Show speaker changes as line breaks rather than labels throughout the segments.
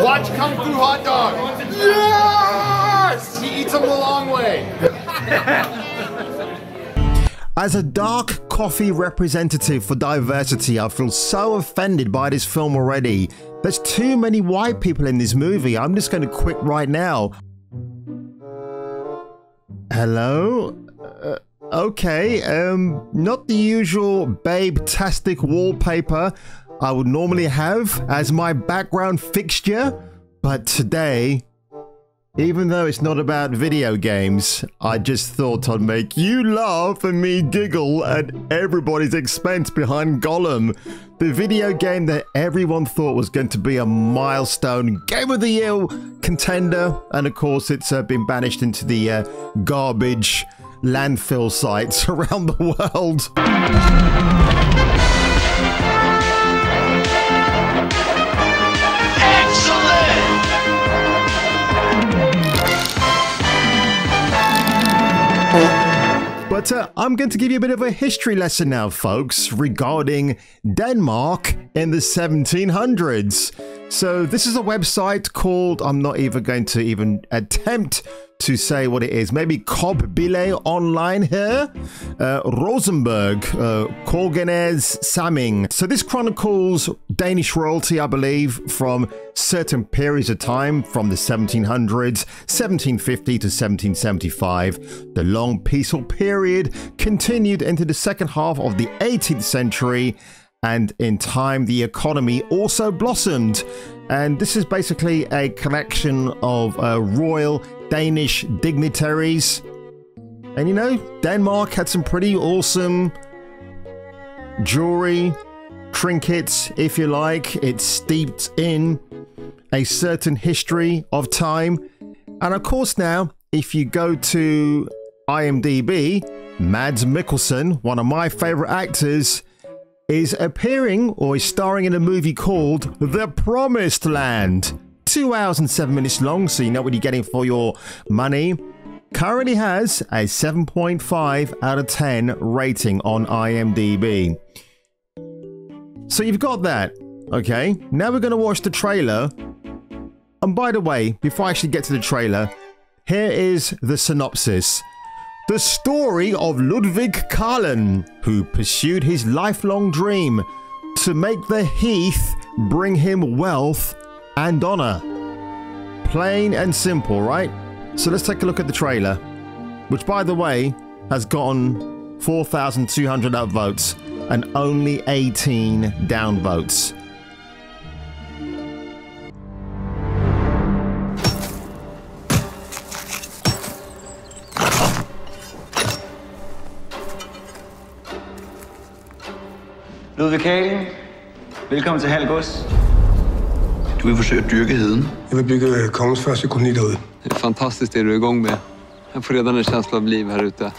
Watch Kung Fu Hot Dog. Yes! He eats them the long way.
As a dark coffee representative for diversity, I feel so offended by this film already. There's too many white people in this movie. I'm just going to quit right now. Hello? Okay, not the usual babe-tastic wallpaper I would normally have as my background fixture, but today, even though it's not about video games, I just thought I'd make you laugh and me giggle at everybody's expense behind Gollum, the video game that everyone thought was going to be a milestone Game of the Year contender, and of course it's been banished into the garbage landfill sites around the world. But I'm going to give you a bit of a history lesson now, folks, regarding Denmark in the 1700s. So this is a website called, I'm not even going to even attempt to say what it is, maybe Kobbile online here, Rosenberg, Korgenes Saming. So this chronicles Danish royalty, I believe, from certain periods of time, from the 1700s, 1750 to 1775. The long peaceful period continued into the second half of the 18th century, and in time the economy also blossomed. And this is basically a collection of royal Danish dignitaries. And you know, Denmark had some pretty awesome jewelry, trinkets, if you like. It's steeped in a certain history of time. And of course now, if you go to IMDb, Mads Mikkelsen, one of my favorite actors, is appearing or is starring in a movie called The Promised Land. 2 hours and 7 minutes long, so you know what you're getting for your money. Currently has a 7.5 out of 10 rating on IMDb. So you've got that, okay? Now we're going to watch the trailer. And by the way, before I actually get to the trailer, here is the synopsis. The story of Ludwig Karlen, who pursued his lifelong dream to make the Heath bring him wealth and honor. Plain and simple, right? So let's take a look at the trailer, which, by the way, has gotten 4,200 upvotes and only 18 downvotes.
Ludvig Karlen, velkommen til Halgås. Du vil forsøge at dyrke heden.
Jeg vil bygge kongens første koloni derude.
Det är fantastiskt det du är igång med. Jag får redan en känsla av liv här ute.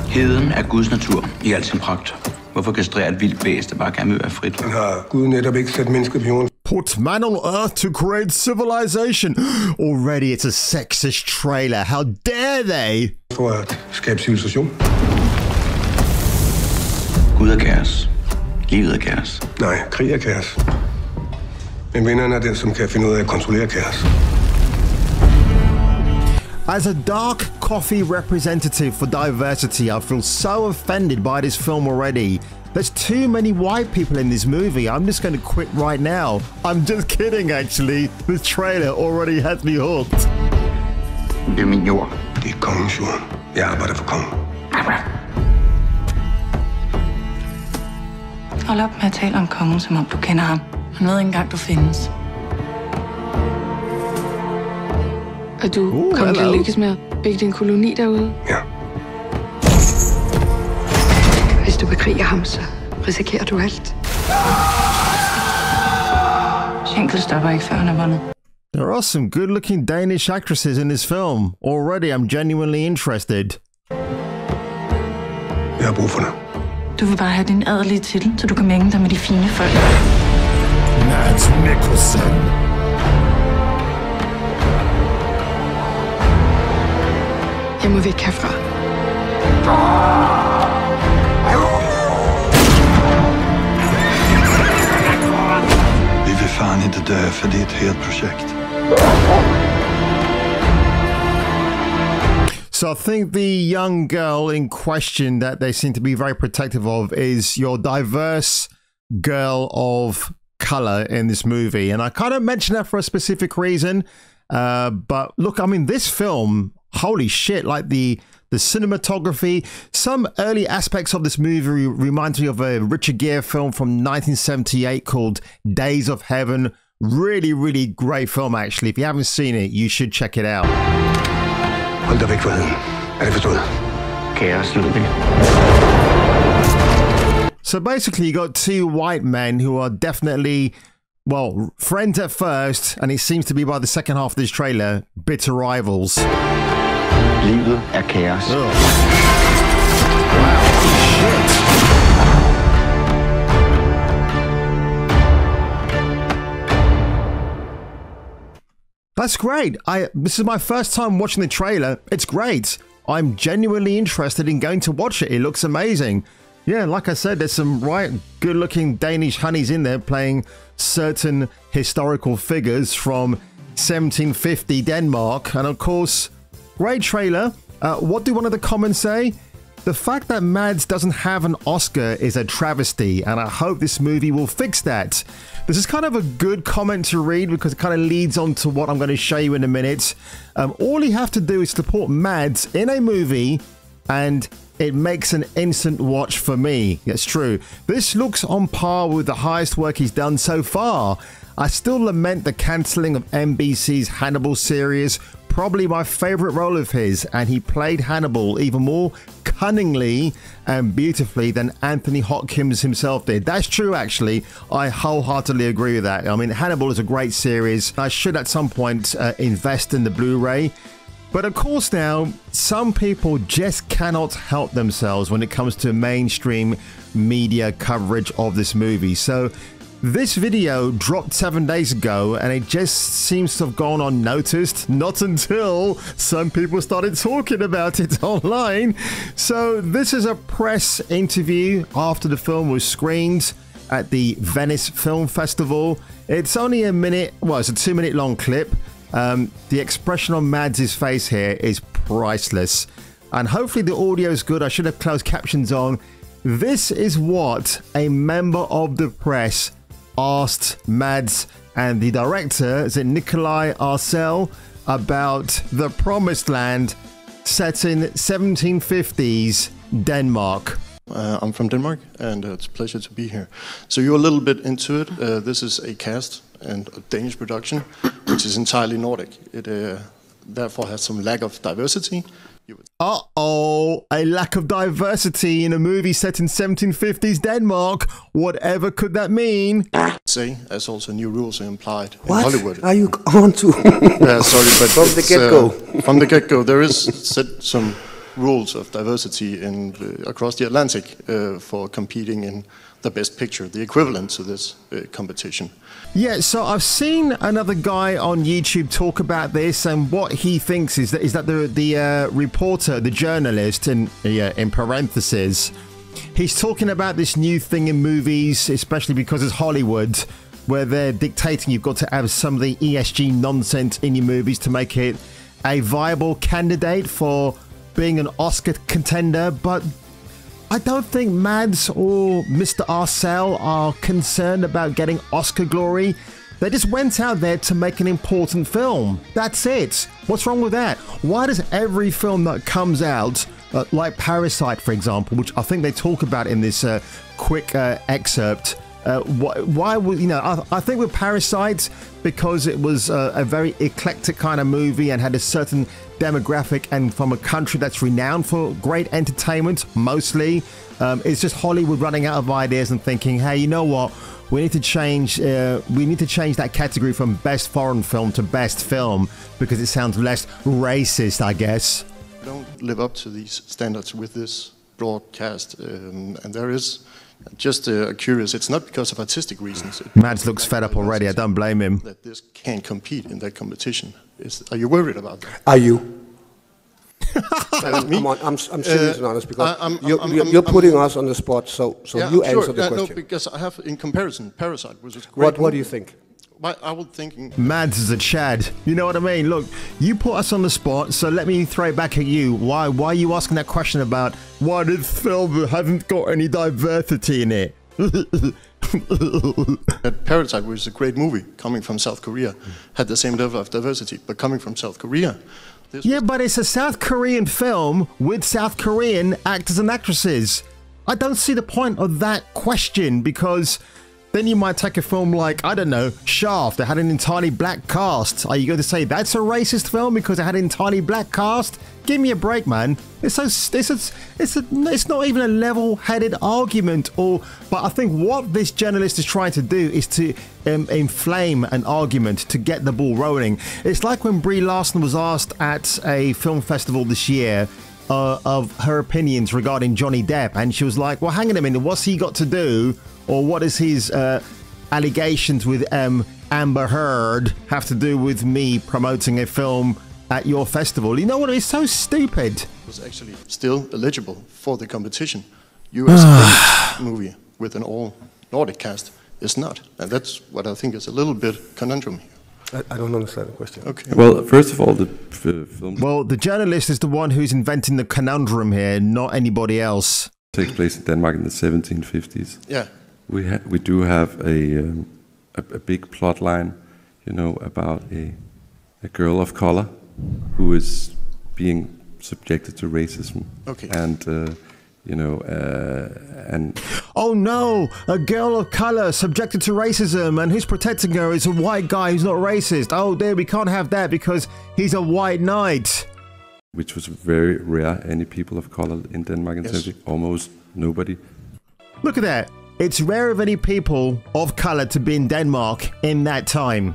Heden er Guds natur i al sin pragt. Hvorfor kastrere et vildt bæst, der bare gerne vil være frit?
Han har Gud netop ikke sat mennesket på jorden.
Put man on earth to create civilization. Already it's a sexist trailer. How dare they?
For at skabe civilisation.
Gud er kaos. Livet er kaos.
Nej, krig er kaos. Men vinderen er den, som kan finde ud af at kontrollere kaos.
As a dark coffee representative for diversity, I feel so offended by this film already. There's too many white people in this movie. I'm just going to quit right now. I'm just kidding, actually. This trailer already has me hooked.
Det er min jord.
Det er kongens jord. Jeg arbejder for kongen.
Hold op med at tale om kongen, som om du kender ham. Han ved ikke engang, du findes. Og du kommer til at lykkes med at bygge din koloni derude?
Ja.
Hvis du bekriger ham, så risikerer du alt. Schenkel stopper ikke, før han er vundet.
There are some good-looking Danish actresses in this film. Already, I'm genuinely interested.
Jeg har brug for dig.
Du vil bare have din adelige titel, så du kan mænge dig med de fine folk.
Mads Mikkelsen.
Jeg må væk herfra.
Vi vil fare
kan inte dö för det är ett helt projekt.
So I think the young girl in question that they seem to be very protective of is your diverse girl of color in this movie. And I kind of mention that for a specific reason. But look, I mean, this film, holy shit, like the cinematography, some early aspects of this movie reminds me of a Richard Gere film from 1978 called Days of Heaven. Really, really great film, actually. If you haven't seen it, you should check it out.
Hold dig væk fra hende. Er det forstået?
Kaos, Ludvig.
So basically, you got two white men who are definitely, well, friends at first, and it seems to be by the second half of this trailer, bitter rivals.
Livet er kaos.
Ugh. Wow, shit. That's great. This is my first time watching the trailer. It's great. I'm genuinely interested in going to watch it. It looks amazing. Yeah, like I said, there's some right good-looking Danish honeys in there playing certain historical figures from 1750 Denmark. And of course, great trailer. What do one of the comments say? The fact that Mads doesn't have an Oscar is a travesty, and I hope this movie will fix that. This is kind of a good comment to read because it kind of leads on to what I'm going to show you in a minute. All you have to do is support Mads in a movie, and it makes an instant watch for me. That's true. This looks on par with the highest work he's done so far. I still lament the cancelling of NBC's Hannibal series, probably my favourite role of his, and he played Hannibal even more cunningly and beautifully than Anthony Hopkins himself did. That's true, actually. I wholeheartedly agree with that. I mean, Hannibal is a great series. I should at some point invest in the Blu-ray. But of course now, some people just cannot help themselves when it comes to mainstream media coverage of this movie. So this video dropped 7 days ago and it just seems to have gone unnoticed, not until some people started talking about it online. So this is a press interview after the film was screened at the Venice Film Festival. It's only a minute, well, it's a 2-minute long clip. The expression on Mads' face here is priceless. And hopefully the audio is good. I should have closed captions on. This is what a member of the press asked Mads and the director, is it Nikolai Arcel, about the Promised Land set in 1750s Denmark.
I'm from Denmark, and it's a pleasure to be here. So you're a little bit into it. This is a cast and a Danish production, which is entirely Nordic. It therefore has some lack of diversity.
Uh-oh, a lack of diversity in a movie set in 1750s Denmark. Whatever could that mean?
Say, as also new rules are implied in
What
Hollywood.
are you on to?
Sorry, but
From the get-go.
From the get-go, there is set some rules of diversity across the Atlantic for competing in the best picture, the equivalent to this competition.
Yeah, so I've seen another guy on YouTube talk about this, and what he thinks is that the reporter, the journalist, in parentheses, he's talking about this new thing in movies, especially because it's Hollywood, where they're dictating you've got to have some of the ESG nonsense in your movies to make it a viable candidate for being an Oscar contender. But I don't think Mads or Mr. Arcel are concerned about getting Oscar glory. They just went out there to make an important film. That's it. What's wrong with that? Why does every film that comes out, like Parasite, for example, which I think they talk about in this quick excerpt, why would, you know, I think with Parasite, because it was a very eclectic kind of movie and had a certain demographic and from a country that's renowned for great entertainment, mostly, it's just Hollywood running out of ideas and thinking, hey, you know what, we need to change that category from best foreign film to best film because it sounds less racist, I guess.
We don't live up to these standards with this broadcast, and there is just curious, it's not because of artistic reasons.
Mads looks fed up already, I don't blame him.
That this can't compete in that competition. Are you worried about that?
Are you?
Me?
Come on, I'm serious and honest because you're putting us on the spot, so
yeah,
you
sure.
answer the question.
No, because I have, in comparison, Parasite was a great
What do
movie.
you think?
But I was thinking...
Mads is a Chad. You know what I mean? Look, you put us on the spot, so let me throw it back at you. Why are you asking that question about why this film hasn't got any diversity in it?
Parasite, which is a great movie, coming from South Korea, had the same level of diversity, but coming from South Korea...
Yeah, but it's a South Korean film with South Korean actors and actresses. I don't see the point of that question, because then you might take a film like, I don't know, Shaft, that had an entirely black cast. Are you going to say that's a racist film because it had an entirely black cast? Give me a break, man. It's not even a level-headed argument. But I think what this journalist is trying to do is to inflame an argument to get the ball rolling. It's like when Brie Larson was asked at a film festival this year of her opinions regarding Johnny Depp, and she was like, well, hang on a minute, what's he got to do, or what does his allegations with Amber Heard have to do with me promoting a film at your festival? You know what? It's so stupid.
Was actually still eligible for the competition. US movie with an all Nordic cast is not, and that's what I think is a little bit conundrum here.
I don't understand the question.
Okay.
Well, first of all, the film...
Well, the journalist is the one who's inventing the conundrum here, not anybody else.
Takes place in Denmark in the 1750s.
Yeah.
We do have a big plot line, you know, about a girl of color who is being subjected to racism.
Okay.
And you know, and...
Oh no! A girl of colour subjected to racism, and who's protecting her is a white guy who's not racist. Oh dear, we can't have that because he's a white knight.
Which was very rare, any people of color in Denmark in yes. Almost nobody.
Look at that. It's rare of any people of colour to be in Denmark in that time.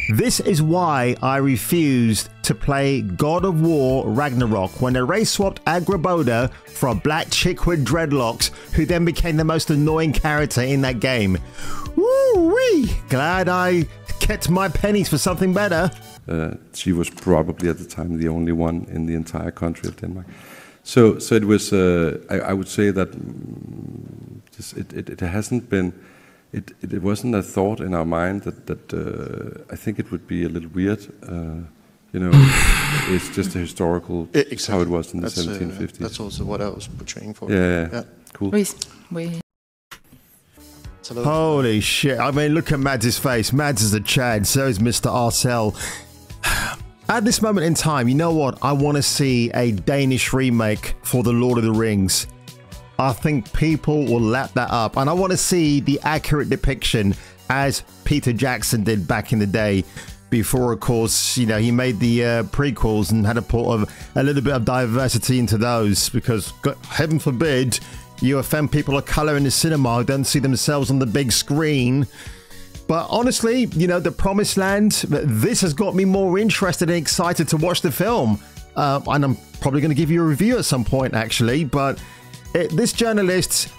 This is why I refused to play God of War Ragnarok when they race swapped Agraboda for a black chick with dreadlocks who then became the most annoying character in that game. Woo-wee! Glad I kept my pennies for something better.
She was probably at the time the only one in the entire country of Denmark. So it was, I would say that it hasn't been... It wasn't a thought in our mind that I think it would be a little weird. You know, it's just a historical
exactly.
how it was in the 1750s.
That's also what I was portraying for.
Yeah. Cool.
Holy shit. I mean, look at Mads' face. Mads is a Chad, so is Mr. Arcel. At this moment in time, you know what? I want to see a Danish remake for The Lord of the Rings. I think people will lap that up, and I want to see the accurate depiction as Peter Jackson did back in the day before, of course, you know, he made the prequels and had to put a little bit of diversity into those, because heaven forbid you offend people of color in the cinema who don't see themselves on the big screen. But honestly, you know, The Promised Land, this has got me more interested and excited to watch the film, and I'm probably going to give you a review at some point, actually. But this journalist,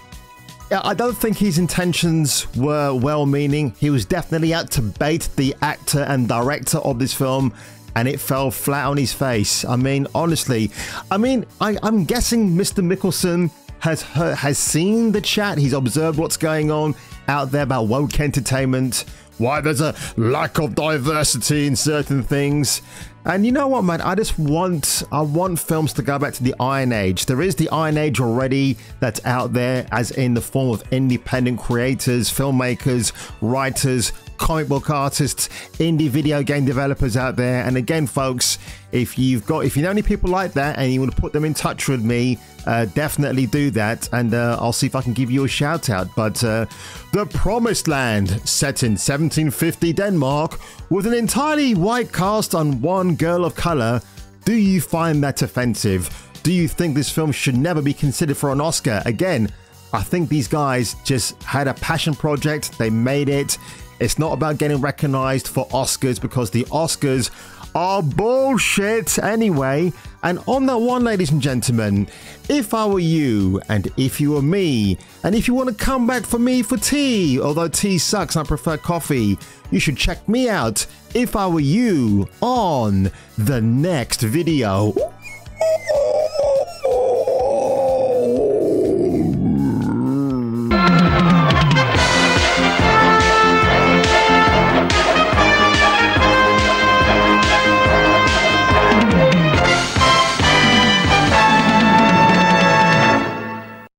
I don't think his intentions were well-meaning. He was definitely out to bait the actor and director of this film, and it fell flat on his face. I mean, honestly, I'm guessing Mr. Mikkelsen has seen the chat. He's observed what's going on out there about woke entertainment, why there's a lack of diversity in certain things. And you know what, man? I want films to go back to the Iron Age. There is the Iron Age already that's out there, as in the form of independent creators, filmmakers, writers, comic book artists, indie video game developers out there. And again, folks, if you know any people like that and you want to put them in touch with me, definitely do that, and I'll see if I can give you a shout out. But The Promised Land, set in 1750 Denmark with an entirely white cast and one girl of color. Do you find that offensive? Do you think this film should never be considered for an Oscar? Again, I think these guys just had a passion project. They made it. It's not about getting recognized for Oscars, because the Oscars are bullshit anyway. And on that one, ladies and gentlemen, if I were you, and if you were me, and if you want to come back for me for tea, although tea sucks and I prefer coffee, you should check me out, if I were you, on the next video.